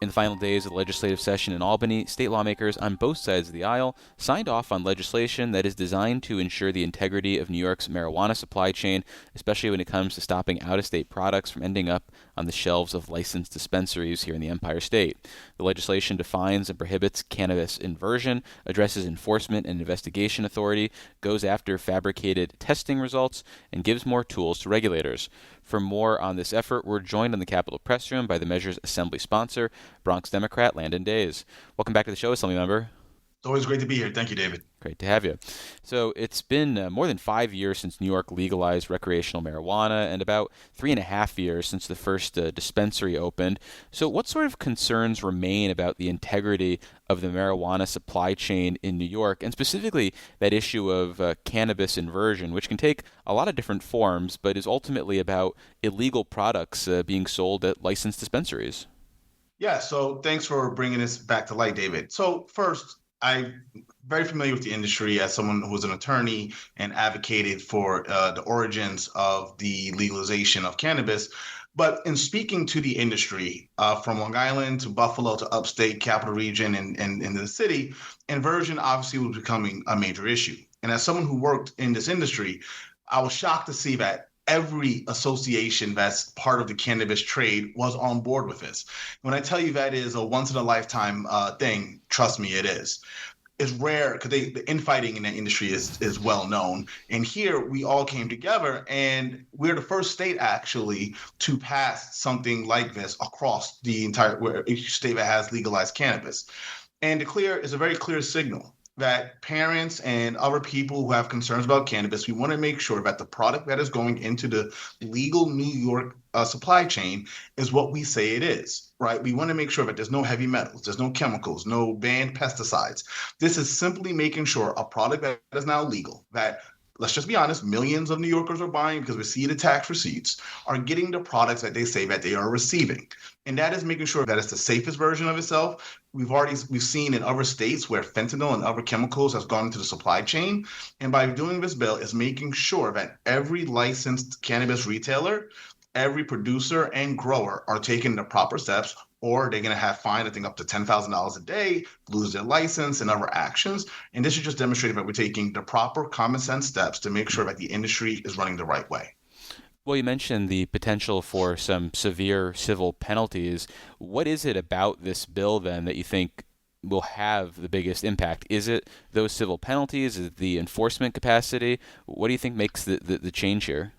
In the final days of the legislative session in Albany, state lawmakers on both sides of the aisle signed off on legislation that is designed to ensure the integrity of New York's marijuana supply chain, especially when it comes to stopping out-of-state products from ending up on the shelves of licensed dispensaries here in the Empire State. The legislation defines and prohibits cannabis inversion, addresses enforcement and investigation authority, goes after fabricated testing results, and gives more tools to regulators. For more on this effort, we're joined in the Capitol Press Room by the measure's assembly sponsor, Bronx Democrat Landon Dais. Welcome back to the show, Assemblymember. It's always great to be here. Thank you, David. Great to have you. So it's been more than 5 years since New York legalized recreational marijuana and about 3.5 years since the first dispensary opened. So what sort of concerns remain about the integrity of the marijuana supply chain in New York, and specifically that issue of cannabis inversion, which can take a lot of different forms, but is ultimately about illegal products being sold at licensed dispensaries? Yeah, so thanks for bringing this back to light, David. So first, I'm very familiar with the industry as someone who was an attorney and advocated for the origins of the legalization of cannabis. But in speaking to the industry, from Long Island to Buffalo to upstate Capital Region and in the city, inversion obviously was becoming a major issue. And as someone who worked in this industry, I was shocked to see that every association that's part of the cannabis trade was on board with this. When I tell you that is a once in a lifetime thing, trust me, it is. It's rare because the infighting in the industry is well known. And here we all came together, and we're the first state actually to pass something like this across the entire where each state that has legalized cannabis. And the clear is a very clear signal that parents and other people who have concerns about cannabis, we want to make sure that the product that is going into the legal New York supply chain is what we say it is, right? We want to make sure that there's no heavy metals, there's no chemicals, no banned pesticides. This is simply making sure a product that is now legal, that let's just be honest, millions of New Yorkers are buying because we see the tax receipts, are getting the products that they say that they are receiving. And that is making sure that it's the safest version of itself. We've seen in other states where fentanyl and other chemicals has gone into the supply chain. And by doing this bill is making sure that every licensed cannabis retailer, every producer and grower are taking the proper steps, or they're going to have fined, I think, up to $10,000 a day, lose their license and other actions. And this is just demonstrating that we're taking the proper common sense steps to make sure that the industry is running the right way. Well, you mentioned the potential for some severe civil penalties. What is it about this bill then that you think will have the biggest impact? Is it those civil penalties? Is it the enforcement capacity? What do you think makes the change here?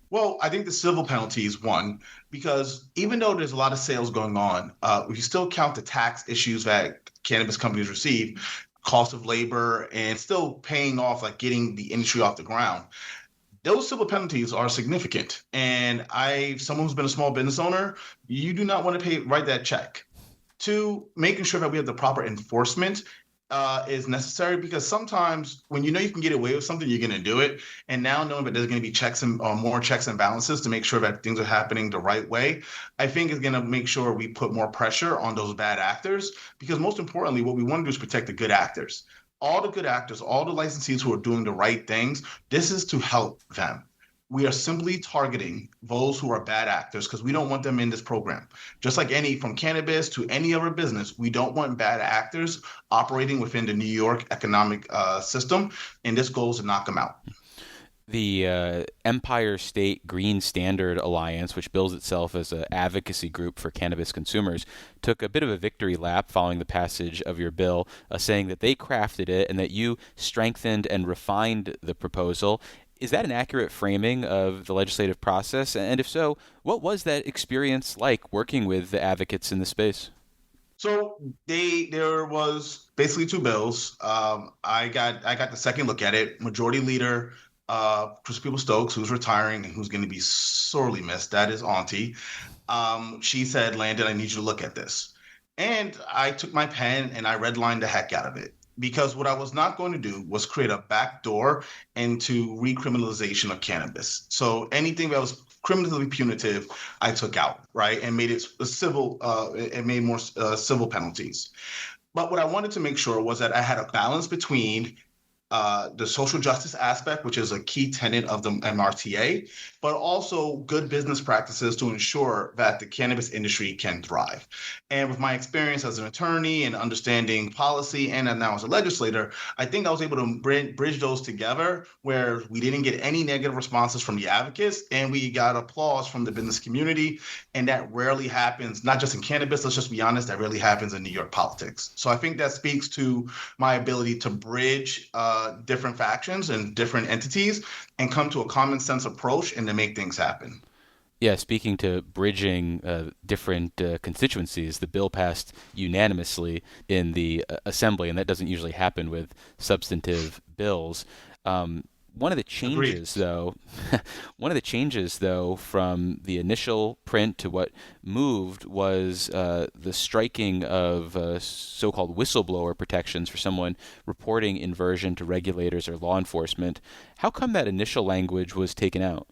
Well, I think the civil penalty is one, because even though there's a lot of sales going on, if you still count the tax issues that cannabis companies receive, cost of labor, and still paying off, like getting the industry off the ground, those civil penalties are significant. And someone who's been a small business owner, you do not want to write that check. Two, making sure that we have the proper enforcement is necessary, because sometimes when you know you can get away with something, you're going to do it. And now knowing that there's going to be checks and more checks and balances to make sure that things are happening the right way, I think is going to make sure we put more pressure on those bad actors. Because most importantly, what we want to do is protect the good actors. All the good actors, all the licensees who are doing the right things, this is to help them. We are simply targeting those who are bad actors because we don't want them in this program. Just like from cannabis to any other business, we don't want bad actors operating within the New York economic system, and this goal is to knock them out. The Empire State Green Standard Alliance, which bills itself as an advocacy group for cannabis consumers, took a bit of a victory lap following the passage of your bill, saying that they crafted it and that you strengthened and refined the proposal. Is that an accurate framing of the legislative process? And if so, what was that experience like working with the advocates in the space? So there was basically two bills. I got the second look at it. Majority Leader Christopher Stokes, who's retiring and who's going to be sorely missed. That is Auntie. She said, "Landon, I need you to look at this." And I took my pen and I redlined the heck out of it. Because what I was not going to do was create a backdoor into recriminalization of cannabis. So anything that was criminally punitive, I took out, right, and made it civil. It made more civil penalties. But what I wanted to make sure was that I had a balance between the social justice aspect, which is a key tenet of the MRTA, but also good business practices to ensure that the cannabis industry can thrive. And with my experience as an attorney and understanding policy and now as a legislator, I think I was able to bridge those together where we didn't get any negative responses from the advocates and we got applause from the business community. And that rarely happens, not just in cannabis, let's just be honest, that rarely happens in New York politics. So I think that speaks to my ability to bridge different factions and different entities and come to a common sense approach and to make things happen. Yeah, speaking to bridging different constituencies, the bill passed unanimously in the Assembly, and that doesn't usually happen with substantive bills. Um, one of the Agreed. changes, though, one of the changes, though, from the initial print to what moved was the striking of so-called whistleblower protections for someone reporting inversion to regulators or law enforcement. How come that initial language was taken out?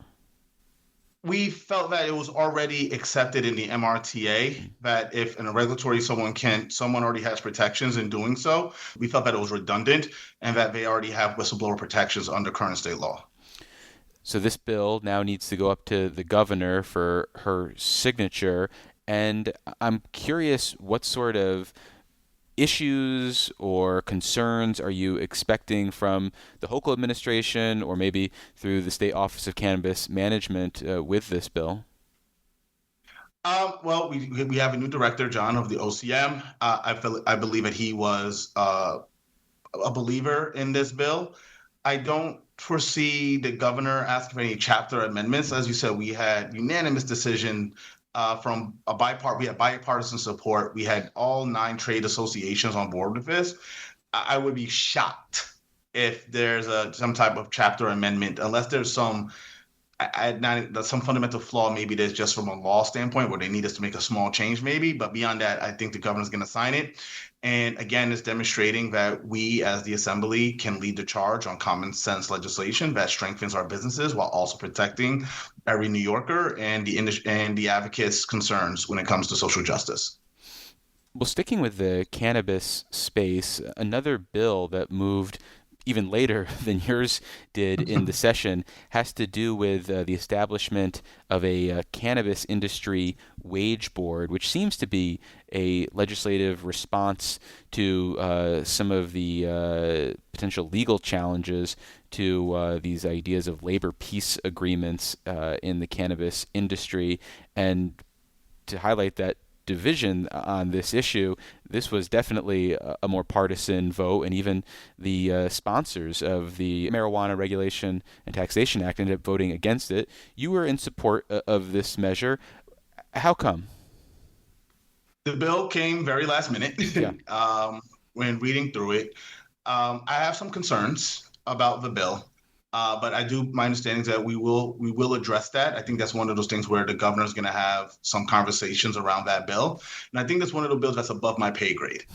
We felt that it was already accepted in the MRTA that if in a regulatory someone already has protections in doing so, we felt that it was redundant and that they already have whistleblower protections under current state law. So this bill now needs to go up to the governor for her signature. And I'm curious, what sort of issues or concerns are you expecting from the Hochul administration or maybe through the State Office of Cannabis Management with this bill? Well, we have a new director, John, of the OCM. I believe that he was a believer in this bill. I don't foresee the governor asking for any chapter amendments. As you said, we had unanimous decision from we had bipartisan support. We had all 9 trade associations on board with this. I would be shocked if there's some type of chapter amendment, unless there's some fundamental flaw. Maybe there's just from a law standpoint where they need us to make a small change, maybe. But beyond that, I think the governor's going to sign it. And again, it's demonstrating that we as the assembly can lead the charge on common sense legislation that strengthens our businesses while also protecting every New Yorker and the advocates' concerns when it comes to social justice. Well, sticking with the cannabis space, another bill that moved even later than yours did in the session has to do with the establishment of a cannabis industry wage board, which seems to be a legislative response to some of the potential legal challenges to these ideas of labor peace agreements in the cannabis industry. And to highlight that division on this issue, this was definitely a more partisan vote, and even the sponsors of the Marijuana Regulation and Taxation Act ended up voting against it. You were in support of this measure. How come? The bill came very last minute. Yeah. When reading through it. I have some concerns about the bill. But my understanding is that we will address that. I think that's one of those things where the governor is going to have some conversations around that bill, and I think that's one of the bills that's above my pay grade.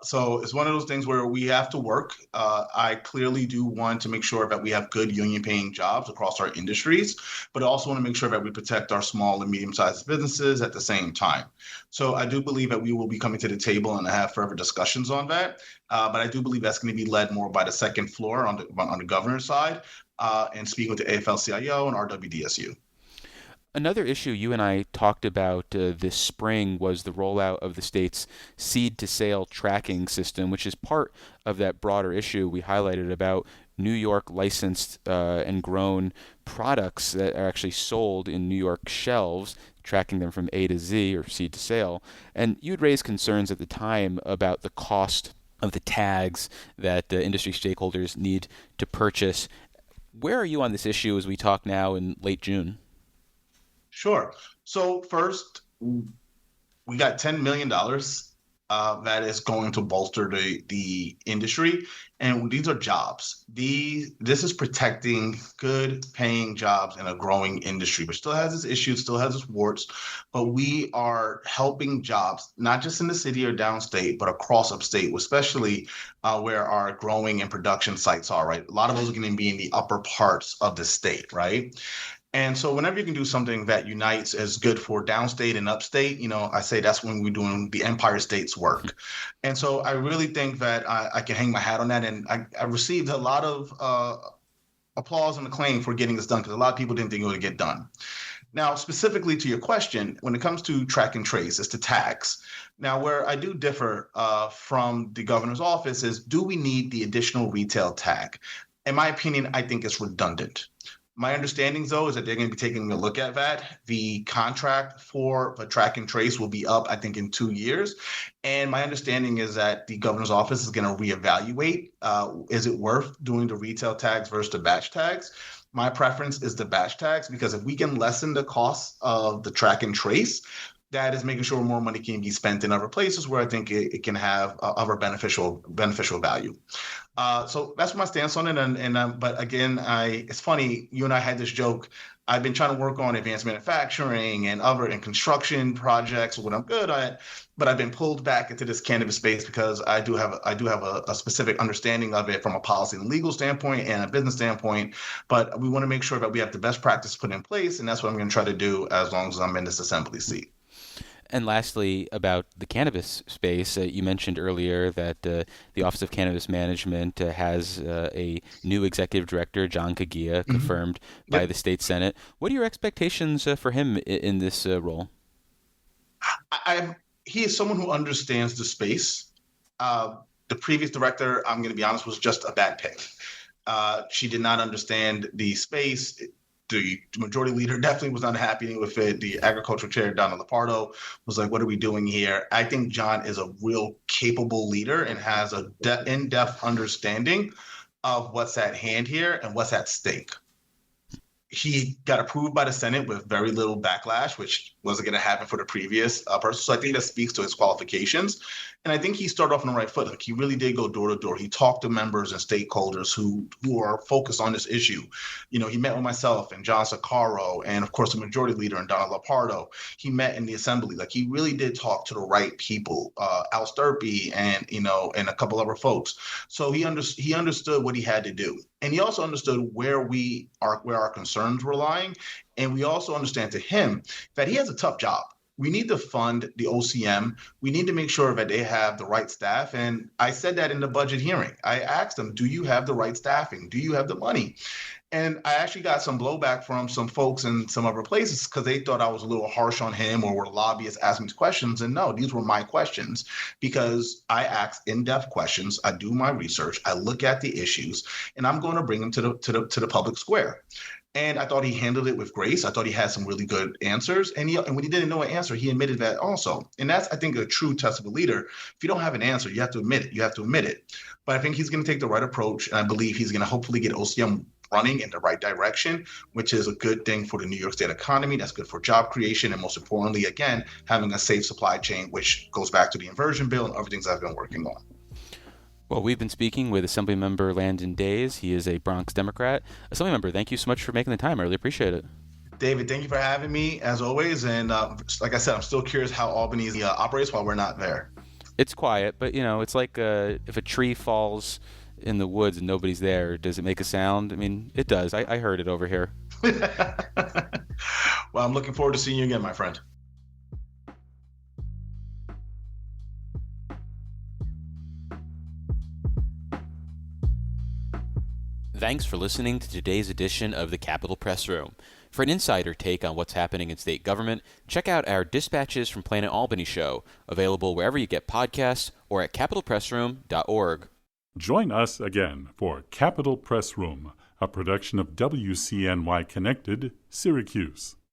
So it's one of those things where we have to work. I clearly do want to make sure that we have good union-paying jobs across our industries, but I also want to make sure that we protect our small and medium-sized businesses at the same time. So I do believe that we will be coming to the table and have further discussions on that. But I do believe that's going to be led more by the second floor on the governor's side and speaking with the AFL-CIO and RWDSU. Another issue you and I talked about this spring was the rollout of the state's seed to sale tracking system, which is part of that broader issue we highlighted about New York licensed and grown products that are actually sold in New York shelves, tracking them from A to Z or seed to sale. And you'd raised concerns at the time about the cost of the tags that industry stakeholders need to purchase. Where are you on this issue as we talk now in late June? Sure. So first, we got $10 million that is going to bolster the industry, and these are jobs. This is protecting good paying jobs in a growing industry, which still has its issues, still has its warts, but we are helping jobs not just in the city or downstate, but across upstate, especially where our growing and production sites are. Right, a lot of those are going to be in the upper parts of the state, right? And so whenever you can do something that unites as good for downstate and upstate, I say that's when we're doing the Empire State's work. And so I really think that I can hang my hat on that. And I received a lot of applause and acclaim for getting this done because a lot of people didn't think it would get done. Now, specifically to your question, when it comes to track and trace, it's the tags. Now, where I do differ from the governor's office is, do we need the additional retail tag? In my opinion, I think it's redundant. My understanding, though, is that they're going to be taking a look at that. The contract for the track and trace will be up, I think, in 2 years. And my understanding is that the governor's office is going to reevaluate, is it worth doing the retail tags versus the batch tags? My preference is the batch tags, because if we can lessen the cost of the track and trace, that is making sure more money can be spent in other places where I think it can have other beneficial value. So that's my stance on it. But again, it's funny, you and I had this joke. I've been trying to work on advanced manufacturing and construction projects, what I'm good at, but I've been pulled back into this cannabis space because I do have a specific understanding of it from a policy and legal standpoint and a business standpoint. But we want to make sure that we have the best practice put in place, and that's what I'm going to try to do as long as I'm in this assembly seat. And lastly, about the cannabis space, you mentioned earlier that the Office of Cannabis Management has a new executive director, John Kagia, confirmed by the state Senate. What are your expectations for him in this role? He is someone who understands the space. The previous director, I'm going to be honest, was just a bad pick. She did not understand the space. The majority leader definitely was not happy with it. The agricultural chair, Donna Lapardo, was like, what are we doing here? I think John is a real capable leader and has a in-depth understanding of what's at hand here and what's at stake. He got approved by the Senate with very little backlash, which wasn't going to happen for the previous person. So I think that speaks to his qualifications. And I think he started off on the right foot. Like, he really did go door to door. He talked to members and stakeholders who are focused on this issue. He met with myself and John Sakaro and, of course, the majority leader and Donna Lapardo. He met in the assembly. Like, he really did talk to the right people, Al Sturpey and a couple other folks. So he understood what he had to do. And he also understood where our concerns were lying. And we also understand to him that he has a tough job. We need to fund the OCM. We need to make sure that they have the right staff. And I said that in the budget hearing. I asked them, do you have the right staffing? Do you have the money? And I actually got some blowback from some folks in some other places because they thought I was a little harsh on him or were lobbyists asking me questions. And no, these were my questions because I ask in-depth questions. I do my research. I look at the issues, and I'm going to bring them to the public square. And I thought he handled it with grace. I thought he had some really good answers. And when he didn't know an answer, he admitted that also. And that's, I think, a true test of a leader. If you don't have an answer, you have to admit it. But I think he's going to take the right approach. And I believe he's going to hopefully get OCM running in the right direction, which is a good thing for the New York State economy. That's good for job creation. And most importantly, again, having a safe supply chain, which goes back to the inversion bill and other things I've been working on. Well, we've been speaking with Assemblymember Landon Dais. He is a Bronx Democrat. Assemblymember, thank you so much for making the time. I really appreciate it. David, thank you for having me, as always. And like I said, I'm still curious how Albany operates while we're not there. It's quiet, but, it's like if a tree falls in the woods and nobody's there, does it make a sound? I mean, it does. I heard it over here. Well, I'm looking forward to seeing you again, my friend. Thanks for listening to today's edition of the Capitol Press Room. For an insider take on what's happening in state government, check out our Dispatches from Planet Albany show, available wherever you get podcasts or at capitolpressroom.org. Join us again for Capitol Press Room, a production of WCNY Connected, Syracuse.